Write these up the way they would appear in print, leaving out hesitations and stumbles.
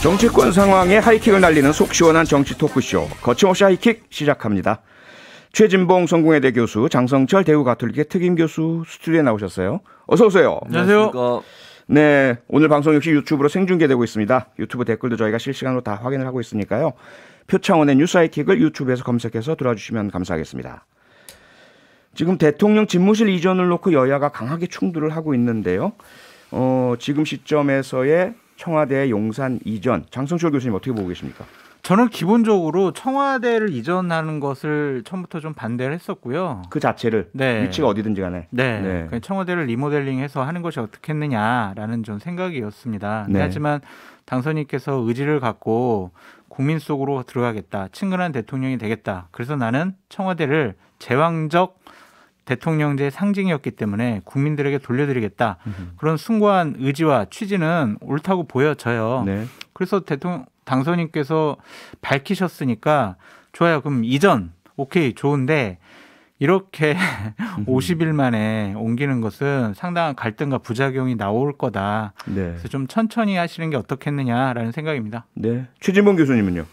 정치권 상황에 하이킥을 날리는 속 시원한 정치 토크쇼 거침없이 하이킥 시작합니다. 최진봉 성공회대 교수, 장성철 대구가톨릭의 특임 교수 스튜디오에 나오셨어요. 어서 오세요. 안녕하세요. 네, 오늘 방송 역시 유튜브로 생중계되고 있습니다. 유튜브 댓글도 저희가 실시간으로 다 확인을 하고 있으니까요. 표창원의 뉴스 하이킥을 유튜브에서 검색해서 들어주시면 감사하겠습니다. 지금 대통령 집무실 이전을 놓고 여야가 강하게 충돌을 하고 있는데요. 지금 시점에서의 청와대 용산 이전, 장성철 교수님 어떻게 보고 계십니까? 저는 기본적으로 청와대를 이전하는 것을 처음부터 좀 반대를 했었고요. 그 자체를 네. 위치가 어디든지 간에. 네. 청와대를 리모델링해서 하는 것이 어떻겠느냐라는 좀 생각이었습니다. 네. 하지만 당선인께서 의지를 갖고 국민 속으로 들어가겠다, 친근한 대통령이 되겠다. 그래서 나는 청와대를 제왕적 대통령제의 상징이었기 때문에 국민들에게 돌려드리겠다. 그런 숭고한 의지와 취지는 옳다고 보여져요. 네. 그래서 당선인께서 밝히셨으니까 좋아요. 그럼 이전 오케이 좋은데 이렇게 50일 만에 옮기는 것은 상당한 갈등과 부작용이 나올 거다. 네. 그래서 좀 천천히 하시는 게 어떻겠느냐라는 생각입니다. 네. 최진봉 교수님은요?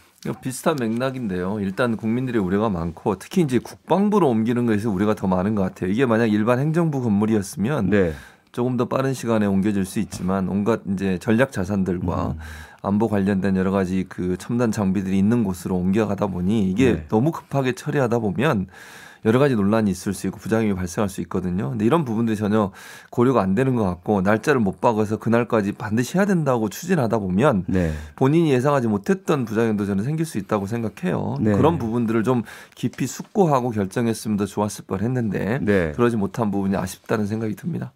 비슷한 맥락인데요. 일단 국민들의 우려가 많고 특히 이제 국방부로 옮기는 것에서 우려가 더 많은 것 같아요. 이게 만약 일반 행정부 건물이었으면 네. 조금 더 빠른 시간에 옮겨질 수 있지만 온갖 이제 전략 자산들과 안보 관련된 여러 가지 그 첨단 장비들이 있는 곳으로 옮겨가다 보니 이게 너무 급하게 처리하다 보면 여러 가지 논란이 있을 수 있고 부작용이 발생할 수 있거든요. 근데 이런 부분들이 전혀 고려가 안 되는 것 같고 날짜를 못 박아서 그날까지 반드시 해야 된다고 추진하다 보면 본인이 예상하지 못했던 부작용도 저는 생길 수 있다고 생각해요. 그런 부분들을 좀 깊이 숙고하고 결정했으면 더 좋았을 뻔했는데 그러지 못한 부분이 아쉽다는 생각이 듭니다.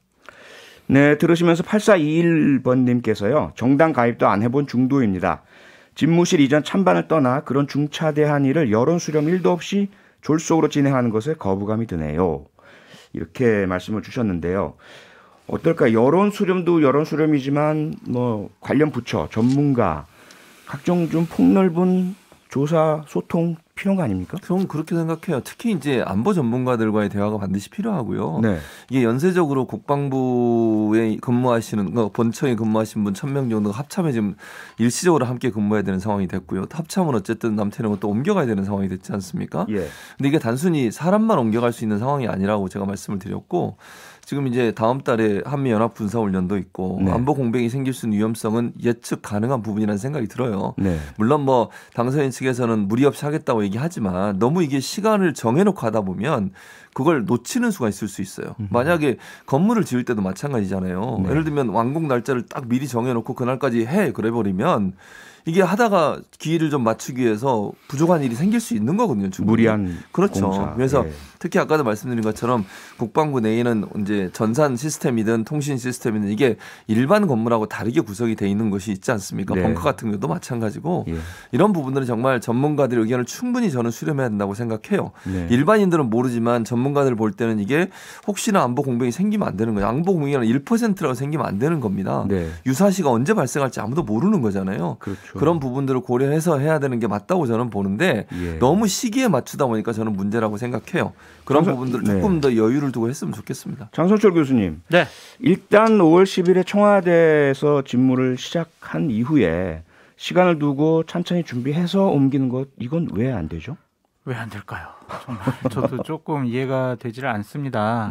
네, 들으시면서 8421번님께서요. 정당 가입도 안 해본 중도입니다. 집무실 이전 찬반을 떠나 그런 중차대한 일을 여론 수렴 1도 없이 졸속으로 진행하는 것에 거부감이 드네요. 이렇게 말씀을 주셨는데요. 어떨까? 여론 수렴도 여론 수렴이지만 뭐 관련 부처, 전문가, 각종 좀 폭넓은 조사, 소통 필요한 거 아닙니까? 저는 그렇게 생각해요. 특히 이제 안보 전문가들과의 대화가 반드시 필요하고요. 네. 이게 연쇄적으로 국방부에 근무하시는 본청에 근무하신 분 1,000명 정도가 합참에 지금 일시적으로 함께 근무해야 되는 상황이 됐고요. 합참은 어쨌든 남태령은 또 옮겨가야 되는 상황이 됐지 않습니까? 예. 근데 이게 단순히 사람만 옮겨갈 수 있는 상황이 아니라고 제가 말씀을 드렸고 지금 이제 다음 달에 한미연합 군사훈련도 있고 안보 공백이 생길 수 있는 위험성은 예측 가능한 부분이라는 생각이 들어요. 물론 뭐 당선인 측에서는 무리 없이 하겠다고 얘기하지만 너무 이게 시간을 정해놓고 하다 보면 그걸 놓치는 수가 있을 수 있어요. 만약에 건물을 지을 때도 마찬가지잖아요. 예를 들면 완공 날짜를 딱 미리 정해놓고 그날까지 해 그래버리면 이게 하다가 기회를 좀 맞추기 위해서 부족한 일이 생길 수 있는 거거든요. 충분히. 무리한 그렇죠. 공사. 그래서 특히 아까도 말씀드린 것처럼 국방부 내에는 이제 전산 시스템이든 통신 시스템이든 이게 일반 건물하고 다르게 구성이 돼 있는 것이 있지 않습니까? 벙커 같은 것도 마찬가지고 이런 부분들은 정말 전문가들의 의견을 충분히 저는 수렴해야 된다고 생각해요. 일반인들은 모르지만 전문가들 볼 때는 이게 혹시나 안보 공백이 생기면 안 되는 거예요. 안보 공백이 1%라고 생기면 안 되는 겁니다. 유사시가 언제 발생할지 아무도 모르는 거잖아요. 그렇죠. 그런 부분들을 고려해서 해야 되는 게 맞다고 저는 보는데 너무 시기에 맞추다 보니까 저는 문제라고 생각해요. 그런 부분들을 조금 더 여유를 두고 했으면 좋겠습니다. 장성철 교수님. 네. 일단 5월 10일에 청와대에서 직무를 시작한 이후에 시간을 두고 천천히 준비해서 옮기는 것 이건 왜 안 되죠? 왜 안 될까요? 정말 저도 조금 이해가 되지를 않습니다.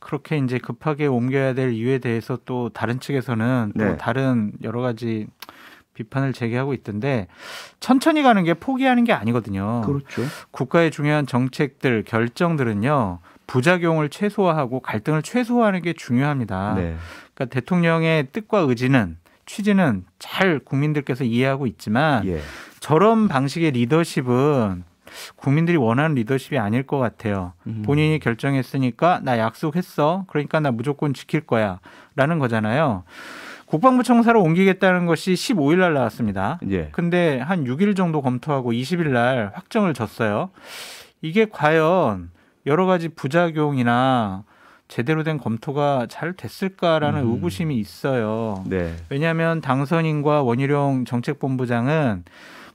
그렇게 이제 급하게 옮겨야 될 이유에 대해서 또 다른 측에서는 또 다른 여러 가지 비판을 제기하고 있던데 천천히 가는 게 포기하는 게 아니거든요. 그렇죠. 국가의 중요한 정책들, 결정들은요. 부작용을 최소화하고 갈등을 최소화하는 게 중요합니다. 그러니까 대통령의 뜻과 의지는 취지는 잘 국민들께서 이해하고 있지만 저런 방식의 리더십은 국민들이 원하는 리더십이 아닐 것 같아요. 본인이 결정했으니까 나 약속했어. 그러니까 나 무조건 지킬 거야. 라는 거잖아요. 국방부 청사로 옮기겠다는 것이 15일 날 나왔습니다. 근데 한 6일 정도 검토하고 20일 날 확정을 줬어요. 이게 과연 여러 가지 부작용이나 제대로 된 검토가 잘 됐을까라는 의구심이 있어요. 왜냐하면 당선인과 원희룡 정책본부장은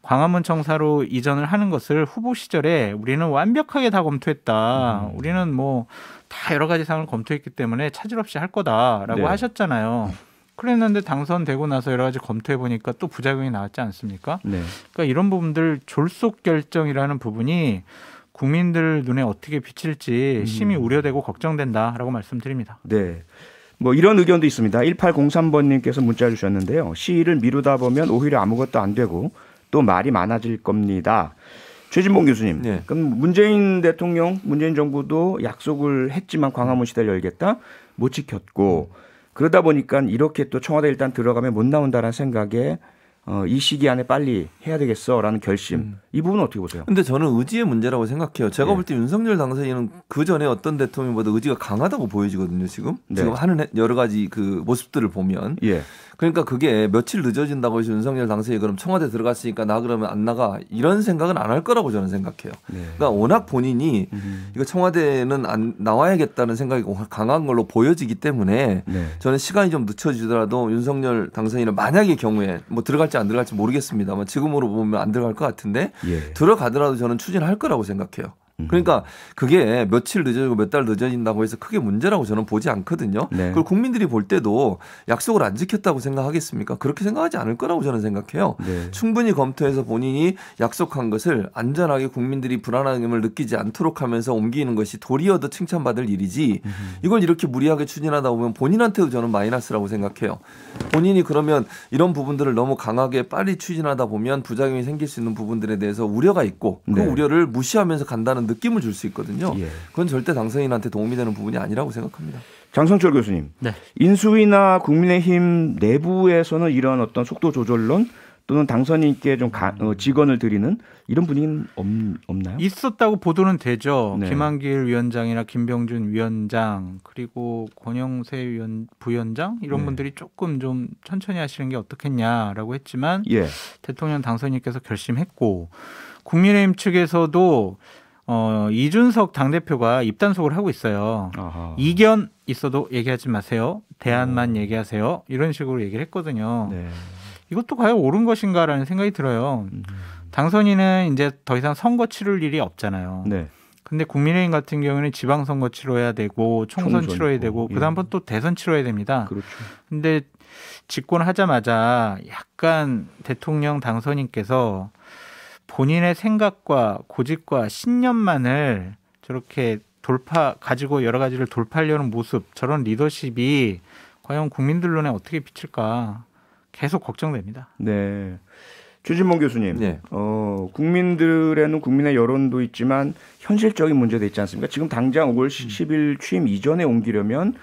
광화문 청사로 이전을 하는 것을 후보 시절에 우리는 완벽하게 다 검토했다. 우리는 뭐 다 여러 가지 사항을 검토했기 때문에 차질 없이 할 거다라고 하셨잖아요. 그랬는데 당선되고 나서 여러 가지 검토해 보니까 또 부작용이 나왔지 않습니까? 네. 그러니까 이런 부분들 졸속 결정이라는 부분이 국민들 눈에 어떻게 비칠지 심히 우려되고 걱정된다라고 말씀드립니다. 네. 뭐 이런 의견도 있습니다. 1803번님께서 문자 주셨는데요. 시일을 미루다 보면 오히려 아무것도 안 되고 또 말이 많아질 겁니다. 최진봉 교수님, 네. 그럼 문재인 대통령, 문재인 정부도 약속을 했지만 광화문 시대를 열겠다 못 지켰고 그러다 보니까 이렇게 또 청와대 일단 들어가면 못 나온다라는 생각에 이 시기 안에 빨리 해야 되겠어라는 결심. 이 부분은 어떻게 보세요? 근데 저는 의지의 문제라고 생각해요. 제가 네. 볼 때 윤석열 당선인은 그 전에 어떤 대통령보다 의지가 강하다고 보여지거든요. 지금 네. 지금 하는 여러 가지 그 모습들을 보면. 예. 그러니까 그게 며칠 늦어진다고 해서 윤석열 당선인이 그럼 청와대 들어갔으니까 나 그러면 안 나가 이런 생각은 안 할 거라고 저는 생각해요. 네. 그러니까 워낙 본인이 이거 청와대는 안 나와야겠다는 생각이 강한 걸로 보여지기 때문에 네. 저는 시간이 좀 늦춰지더라도 윤석열 당선인은 만약의 경우에 뭐 들어갈지 안 들어갈지 모르겠습니다만 지금으로 보면 안 들어갈 것 같은데 예. 들어가더라도 저는 추진할 거라고 생각해요. 그러니까 그게 며칠 늦어지고 몇 달 늦어진다고 해서 크게 문제라고 저는 보지 않거든요. 네. 그리고 국민들이 볼 때도 약속을 안 지켰다고 생각하겠습니까? 그렇게 생각하지 않을 거라고 저는 생각해요. 네. 충분히 검토해서 본인이 약속한 것을 안전하게 국민들이 불안함을 느끼지 않도록 하면서 옮기는 것이 도리어 더 칭찬받을 일이지 이걸 이렇게 무리하게 추진하다 보면 본인한테도 저는 마이너스라고 생각해요. 본인이 그러면 이런 부분들을 너무 강하게 빨리 추진하다 보면 부작용이 생길 수 있는 부분들에 대해서 우려가 있고 그 네. 우려를 무시하면서 간다는 느낌을 줄 수 있거든요. 예. 그건 절대 당선인한테 도움이 되는 부분이 아니라고 생각합니다. 장성철 교수님, 네. 인수위나 국민의힘 내부에서는 이런 어떤 속도 조절론 또는 당선인께 좀 직언을 드리는 이런 분위기는 없나요? 있었다고 보도는 되죠. 네. 김한길 위원장이나 김병준 위원장 그리고 권영세 부위원장 이런 네. 분들이 조금 좀 천천히 하시는 게 어떻겠냐라고 했지만 예. 대통령 당선인께서 결심했고 국민의힘 측에서도 이준석 당대표가 입단속을 하고 있어요. 아하. 이견 있어도 얘기하지 마세요. 대안만 얘기하세요. 이런 식으로 얘기를 했거든요. 네. 이것도 과연 옳은 것인가라는 생각이 들어요. 당선인은 이제 더 이상 선거 치를 일이 없잖아요. 네. 근데 국민의힘 같은 경우는 지방선거 치러야 되고 총선 치러야 되고 예. 그다음부터 또 대선 치러야 됩니다. 그렇죠. 근데 집권하자마자 약간 대통령 당선인께서 본인의 생각과 고집과 신념만을 저렇게 가지고 여러 가지를 돌파하려는 모습, 저런 리더십이 과연 국민들 눈에 어떻게 비칠까 계속 걱정됩니다. 네. 최진봉 교수님, 네. 국민들에는 국민의 여론도 있지만 현실적인 문제도 있지 않습니까? 지금 당장 5월 10일 취임 이전에 옮기려면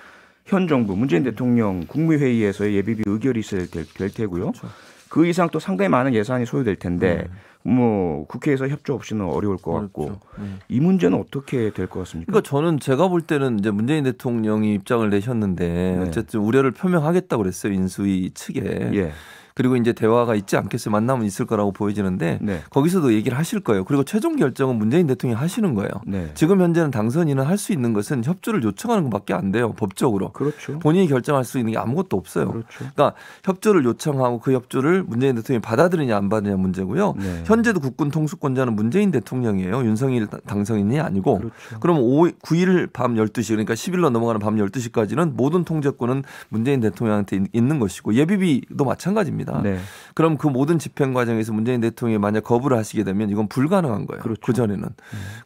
현 정부 문재인 대통령 국무회의에서의 예비비 의결이 있어야 될 테고요. 그렇죠. 그 이상 또 상당히 많은 예산이 소요될 텐데 뭐 국회에서 협조 없이는 어려울 것 같고 그렇죠. 이 문제는 어떻게 될 것 같습니까? 그러니까 저는 제가 볼 때는 이제 문재인 대통령이 입장을 내셨는데 네. 어쨌든 우려를 표명하겠다고 그랬어요. 인수위 측에. 예. 그리고 이제 대화가 있지 않겠어요. 만남은 있을 거라고 보여지는데 네. 거기서도 얘기를 하실 거예요. 그리고 최종 결정은 문재인 대통령이 하시는 거예요. 네. 지금 현재는 당선인은 할 수 있는 것은 협조를 요청하는 것밖에 안 돼요. 법적으로. 그렇죠. 본인이 결정할 수 있는 게 아무것도 없어요. 그렇죠. 그러니까 협조를 요청하고 그 협조를 문재인 대통령이 받아들이냐 안 받느냐 문제고요. 네. 현재도 국군 통수권자는 문재인 대통령이에요. 윤석열 당선인이 아니고. 그렇죠. 그럼 9일 밤 12시 그러니까 10일로 넘어가는 밤 12시까지는 모든 통제권은 문재인 대통령한테 있는 것이고 예비비도 마찬가지입니다. 네. 그럼 그 모든 집행 과정에서 문재인 대통령이 만약 거부를 하시게 되면 이건 불가능한 거예요. 그렇죠. 그전에는.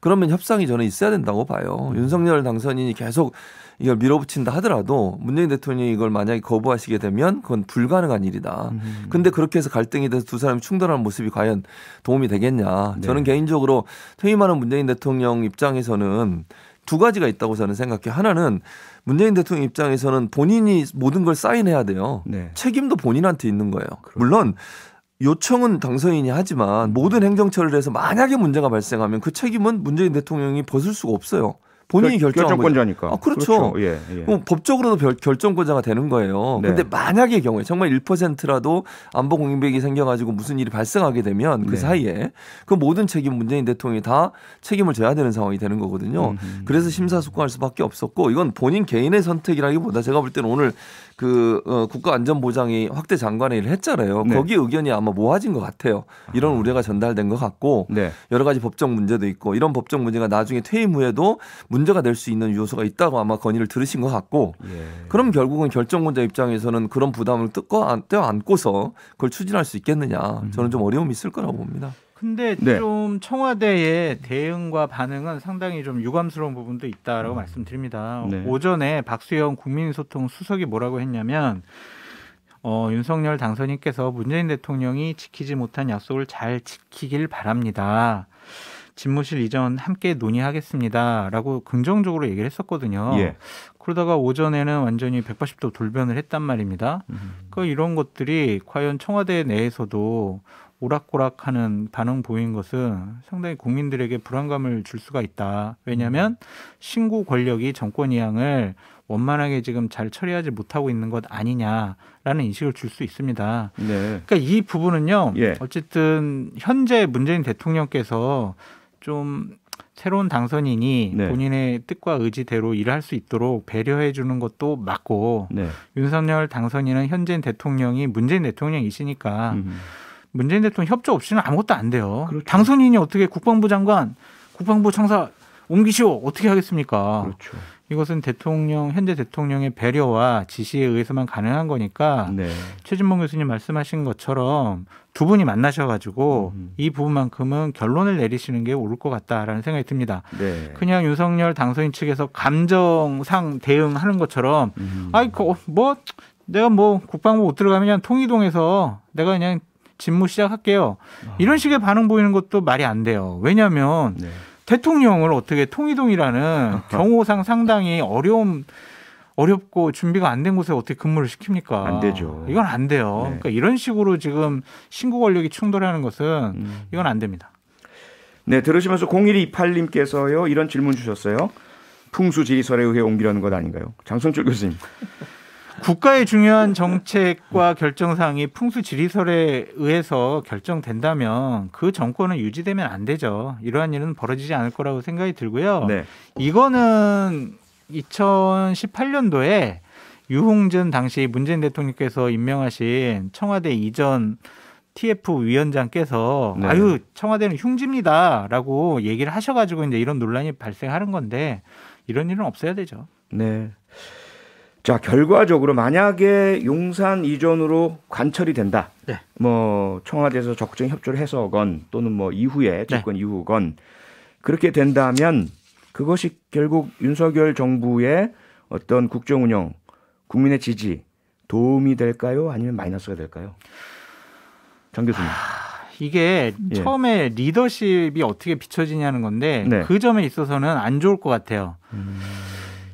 그러면 협상이 저는 있어야 된다고 봐요. 윤석열 당선인이 계속 이걸 밀어붙인다 하더라도 문재인 대통령이 이걸 만약에 거부하시게 되면 그건 불가능한 일이다. 근데 그렇게 해서 갈등이 돼서 두 사람이 충돌하는 모습이 과연 도움이 되겠냐. 저는 개인적으로 퇴임하는 문재인 대통령 입장에서는 두 가지가 있다고 저는 생각해요. 하나는 문재인 대통령 입장에서는 본인이 모든 걸 사인해야 돼요. 네. 책임도 본인한테 있는 거예요. 물론 요청은 당선인이 하지만 모든 행정처리를 해서 만약에 문제가 발생하면 그 책임은 문재인 대통령이 벗을 수가 없어요. 본인이 결정한 결정권자니까. 거죠. 그렇죠. 예, 예. 법적으로도 결정권자가 되는 거예요. 네. 근데 만약의 경우에 정말 1%라도 안보 공백이 생겨가지고 무슨 일이 발생하게 되면 그 네. 사이에 그 모든 책임 문재인 대통령이 다 책임을 져야 되는 상황이 되는 거거든요. 그래서 심사숙고할 수밖에 없었고 이건 본인 개인의 선택이라기보다 제가 볼 때는 오늘 국가안전보장이 확대 장관회의를 했잖아요. 네. 거기 의견이 아마 모아진 것 같아요. 이런 우려가 전달된 것 같고 네. 여러 가지 법적 문제도 있고 이런 법적 문제가 나중에 퇴임 후에도 문제가 될 수 있는 요소가 있다고 아마 건의를 들으신 것 같고 그럼 결국은 결정권자 입장에서는 그런 부담을 떼어안고서 그걸 추진할 수 있겠느냐. 저는 좀 어려움이 있을 거라고 봅니다. 근데 네. 좀 청와대의 대응과 반응은 상당히 좀 유감스러운 부분도 있다라고 말씀드립니다. 네. 오전에 박수영 국민소통 수석이 뭐라고 했냐면 윤석열 당선인께서 문재인 대통령이 지키지 못한 약속을 잘 지키길 바랍니다. 집무실 이전 함께 논의하겠습니다라고 긍정적으로 얘기를 했었거든요. 예. 그러다가 오전에는 완전히 180도 돌변을 했단 말입니다. 그러니까 이런 것들이 과연 청와대 내에서도 오락고락하는 반응 보인 것은 상당히 국민들에게 불안감을 줄 수가 있다. 왜냐하면 신구 권력이 정권 이양을 원만하게 지금 잘 처리하지 못하고 있는 것 아니냐라는 인식을 줄 수 있습니다. 네. 그러니까 이 부분은요. 예. 어쨌든 현재 문재인 대통령께서 좀 새로운 당선인이 네. 본인의 뜻과 의지대로 일할 수 있도록 배려해 주는 것도 맞고 네. 윤석열 당선인은 현재 대통령이 문재인 대통령이시니까 문재인 대통령 협조 없이는 아무것도 안 돼요. 그렇죠. 당선인이 어떻게 국방부 장관, 국방부 청사 옮기시오 어떻게 하겠습니까? 그렇죠. 이것은 현재 대통령의 배려와 지시에 의해서만 가능한 거니까 네. 최진봉 교수님 말씀하신 것처럼 두 분이 만나셔가지고 이 부분만큼은 결론을 내리시는 게 옳을 것 같다라는 생각이 듭니다. 네. 그냥 윤석열 당선인 측에서 감정상 대응하는 것처럼 내가 국방부 못 들어가면 그냥 통이동에서 내가 그냥 집무 시작할게요. 이런 식의 반응 보이는 것도 말이 안 돼요. 왜냐하면 네. 대통령을 어떻게 통이동이라는 경호상 상당히 어렵고 준비가 안 된 곳에 어떻게 근무를 시킵니까? 안 되죠. 이건 안 돼요. 네. 그러니까 이런 식으로 지금 신구 권력이 충돌하는 것은 이건 안 됩니다. 네, 들으시면서 0128님께서요 이런 질문 주셨어요. 풍수지리설에 의해 옮기려는 것 아닌가요? 장성철 교수님. 국가의 중요한 정책과 결정사항이 풍수지리설에 의해서 결정된다면 그 정권은 유지되면 안 되죠. 이러한 일은 벌어지지 않을 거라고 생각이 들고요. 네. 이거는 2018년도에 유홍준 당시 문재인 대통령께서 임명하신 청와대 이전 TF 위원장께서 네. 아유 청와대는 흉집니다라고 얘기를 하셔가지고 이제 이런 논란이 발생하는 건데 이런 일은 없어야 되죠. 네. 자, 결과적으로 만약에 용산 이전으로 관철이 된다. 네. 뭐 청와대에서 적극적인 협조를 해서건 또는 뭐 이후에 집권 이후건 그렇게 된다면 그것이 결국 윤석열 정부의 어떤 국정 운영, 국민의 지지 도움이 될까요? 아니면 마이너스가 될까요? 장 교수님. 이게 예. 처음에 리더십이 어떻게 비춰지냐는 건데 네. 그 점에 있어서는 안 좋을 것 같아요.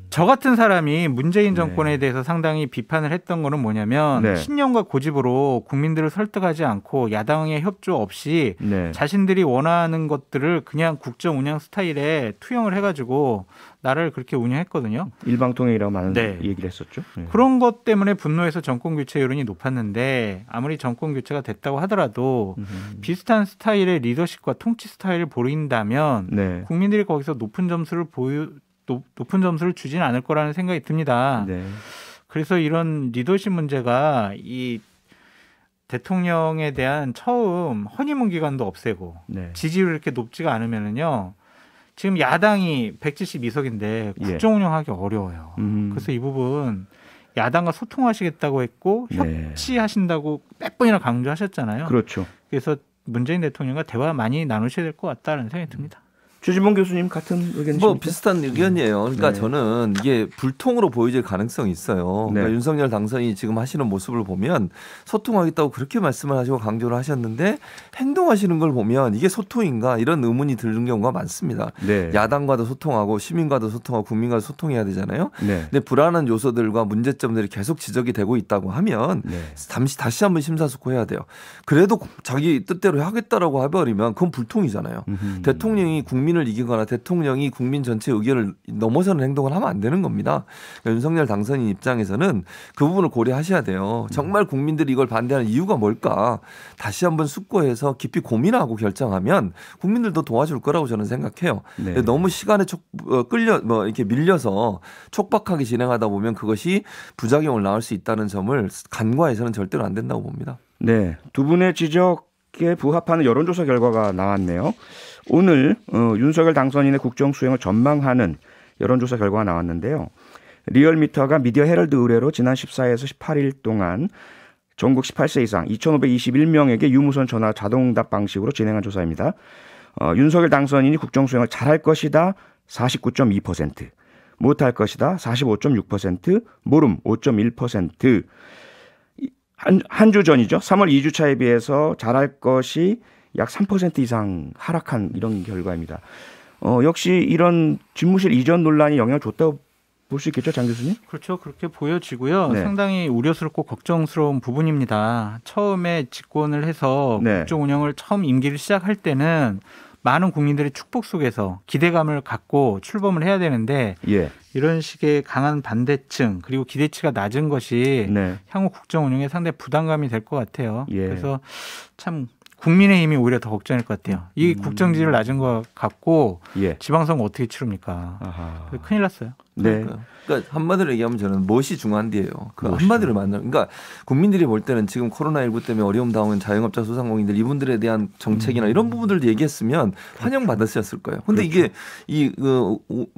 저 같은 사람이 문재인 정권에 대해서 상당히 비판을 했던 거는 뭐냐면 네. 신념과 고집으로 국민들을 설득하지 않고 야당의 협조 없이 네. 자신들이 원하는 것들을 그냥 국정 운영 스타일에 투영을 해가지고 나라를 그렇게 운영했거든요. 일방통행이라고 많은 네. 얘기를 했었죠. 네. 그런 것 때문에 분노해서 정권 교체 여론이 높았는데 아무리 정권 교체가 됐다고 하더라도 비슷한 스타일의 리더십과 통치 스타일을 보인다면 네. 국민들이 거기서 높은 점수를 주지는 않을 거라는 생각이 듭니다. 네. 그래서 이런 리더십 문제가 이 대통령에 대한 처음 허니문 기간도 없애고 네. 지지율이 이렇게 높지가 않으면은요. 지금 야당이 172석인데 국정 운영하기 어려워요. 그래서 이 부분 야당과 소통하시겠다고 했고 네. 협치하신다고 몇 번이나 강조하셨잖아요. 그렇죠. 그래서 문재인 대통령과 대화 많이 나누셔야 될 것 같다는 생각이 듭니다. 최진봉 교수님 같은 의견이십니까? 뭐 비슷한 의견이에요. 그러니까 네. 저는 이게 불통으로 보여질 가능성이 있어요. 그러니까 네. 윤석열 당선인이 지금 하시는 모습을 보면 소통하겠다고 그렇게 말씀을 하시고 강조를 하셨는데 행동하시는 걸 보면 이게 소통인가 이런 의문이 드는 경우가 많습니다. 네. 야당과도 소통하고 시민과도 소통하고 국민과도 소통해야 되잖아요. 네. 근데 불안한 요소들과 문제점들이 계속 지적이 되고 있다고 하면 네. 다시 한번 심사숙고해야 돼요. 그래도 자기 뜻대로 하겠다라고 해버리면 그건 불통이잖아요. 대통령이 국민 국민을 이기거나 대통령이 국민 전체 의견을 넘어서는 행동을 하면 안 되는 겁니다. 그러니까 윤석열 당선인 입장에서는 그 부분을 고려하셔야 돼요. 정말 국민들이 이걸 반대하는 이유가 뭘까? 다시 한번 숙고해서 깊이 고민하고 결정하면 국민들도 도와줄 거라고 저는 생각해요. 네. 너무 시간에 이렇게 밀려서 촉박하게 진행하다 보면 그것이 부작용을 낳을 수 있다는 점을 간과해서는 절대로 안 된다고 봅니다. 네, 두 분의 지적에 부합하는 여론조사 결과가 나왔네요. 오늘 윤석열 당선인의 국정 수행을 전망하는 여론조사 결과가 나왔는데요. 리얼미터가 미디어 헤럴드 의뢰로 지난 14일에서 18일 동안 전국 18세 이상 2,521명에게 유무선 전화 자동응답 방식으로 진행한 조사입니다. 윤석열 당선인이 국정 수행을 잘할 것이다 49.2%, 못할 것이다 45.6%, 모름 5.1%. 한 주 전이죠. 3월 2주차에 비해서 잘할 것이 약 3% 이상 하락한 이런 결과입니다. 역시 이런 집무실 이전 논란이 영향을 줬다고 볼 수 있겠죠, 장 교수님? 그렇죠. 그렇게 보여지고요. 네. 상당히 우려스럽고 걱정스러운 부분입니다. 처음에 집권을 해서 네. 국정 운영을 처음 임기를 시작할 때는 많은 국민들의 축복 속에서 기대감을 갖고 출범을 해야 되는데 예. 이런 식의 강한 반대층 그리고 기대치가 낮은 것이 네. 향후 국정 운영에 상당히 부담감이 될 것 같아요. 예. 그래서 참 국민의힘이 오히려 더 걱정일 것 같아요. 이 국정지지를 낮은 것 같고 예. 지방선거 어떻게 치릅니까? 큰일 났어요. 네. 그러니까 한마디로 얘기하면 저는 무엇이 중요한데요. 그 한마디로 만나는. 그러니까 국민들이 볼 때는 지금 코로나19 때문에 어려움 당한 자영업자 소상공인들 이분들에 대한 정책이나 이런 부분들도 얘기했으면 환영받았었을 거예요. 그런데 그렇죠. 이게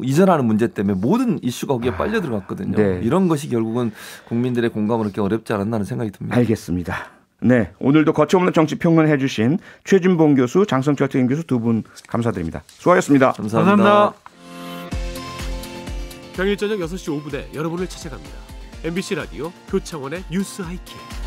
이전하는 문제 때문에 모든 이슈가 거기에 빨려 들어갔거든요. 네. 이런 것이 결국은 국민들의 공감을 얻기 어렵지 않았나 하는 생각이 듭니다. 알겠습니다. 네, 오늘도 거침없는 정치 평론 해주신 최진봉 교수, 장성철 특임 교수 두 분 감사드립니다. 수고하셨습니다. 감사합니다. 평일 저녁 6시 5분에 여러분을 찾아갑니다. MBC 라디오 표창원의 뉴스 하이킥.